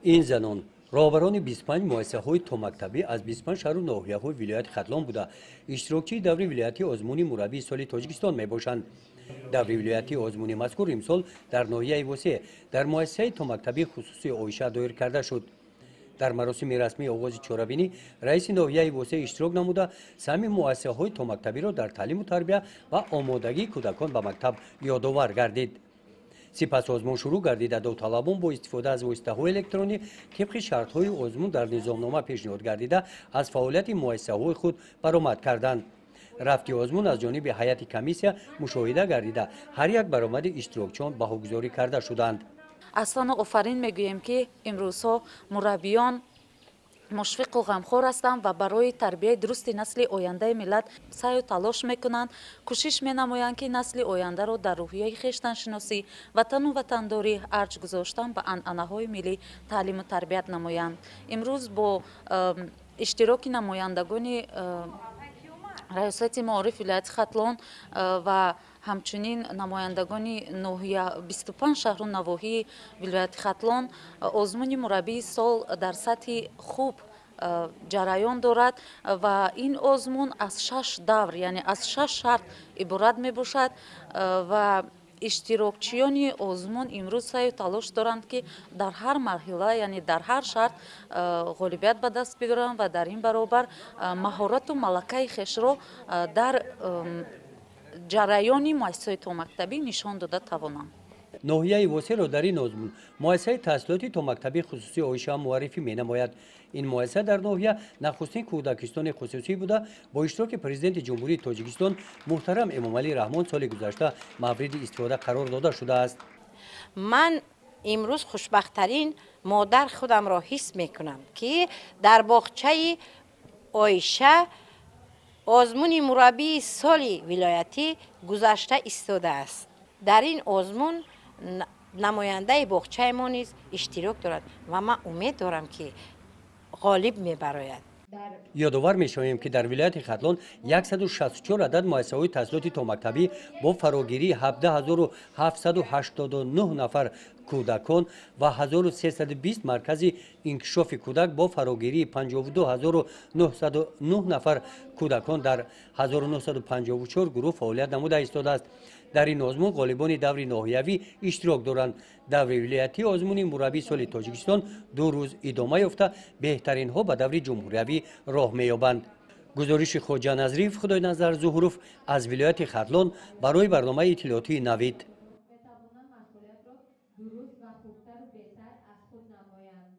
این زنان راهبران 25 مؤسسه‌های تومکتبی از 25 شهر و ناحیه‌های ولایت خرلان بوده اشتراکچی دوره ولایتی آزمونی مربی سال تاجیکستان میباشند. دوره ولایتی آزمونی مذکور امسال در ناحیه وسه در مؤسسه تومکتبی خصوصی آیشه دایر کرده شد. در مراسم رسمی آغاز چهاربینی رئیس ناحیه وسه اشتراک نموده سهم مؤسسه‌های تومکتبی را در تعلیم و تربیت و آمادگی کودکان به مکتب یادآور گردید. سپس آزمون شروع گردید. داوطلبان با استفاده از واسطه‌های الکترونی طبق شرط‌های آزمون در نظامنامه پیشنهاد گردیده از فعالیت مؤسسه‌های خود برآمد کردند. رفت آزمون از جانب هیئت کمیسیه مشاهده گردیده هر یک برآمد اشتراکچیان بهاگذاری کرده شدند. اصلا آفرین میگوییم که امروزها مربیان مشفق و غمخوار هستند و برای تربیت درست نسل آینده ملت سعی و تلاش میکنند، کوشش مینمایند که نسل آینده را در روحیه خویشتن شناسی، وطن و وطنداری ارج گذاشتن به عنعنه‌های ملی تعلیم و تربیت نمایند. امروز با اشتراک نمایندگان ریاست معارف ولایت خرلان و همچنین نمایندگان ناحیه 25 شهر و نواحی ولایت خرلان آزمون مربی سال در سطح خوب جریان دارد و این آزمون از 6 دور یعنی از 6 شرط عبارت می باشد و اشتراکچیان آزمون امروز سعی و تلاش دارند که در هر مرحله یعنی در هر شرط غالبیت به دست بیارند و در این برابر مهارت و ملکه خویش را در جریان مؤسسه تومکتبی نشان داده توانند. ناحیه وسه را در این آزمون مؤسسه تحصیلاتی تومکتبی خصوصی آیشه معرفی می‌نماید. این مؤسسه در ناحیه نخستین کودکستان خصوصی بوده با اشتراک پرزیدنت جمهوری تاجیکستان محترم امامعلی رحمان سال گذشته مورد استفاده قرار داده شده است. من امروز خوشبخت‌ترین مادر خودم را حس می‌کنم که در باغچه آیشه آزمون مربی سال ولایتی گذشته ایستاده است. در این آزمون نماینده باغچه ما نیز اشتراک دارد و من امید دارم که غالب می‌براید. یادآور می‌شویم که در ولایت خرلان 164 عدد مؤسسه‌های تحصیلاتی تومکتبی با فراگیری 17789 نفر کودکان و 1320 مرکز انکشاف کودک با فراگیری 52909 نفر کودکان در 1954 گروه فعالیت نموده ایستاده است. در این آزمون غالبان دور ناحیوی اشتراک دارند. دور ولایتی آزمون مربی سال تاجیکستان 2 روز ادامه یافته بهترین ها به دور جمهوریوی راه می‌یابند. گزارش خواجه نظریف خدای نظر ظهورов از ولایت خرلان برای برنامه اطلاعاتی نوید. بتوانند مسئولیت را درست و خوبتر و بهتر از خود نمایند.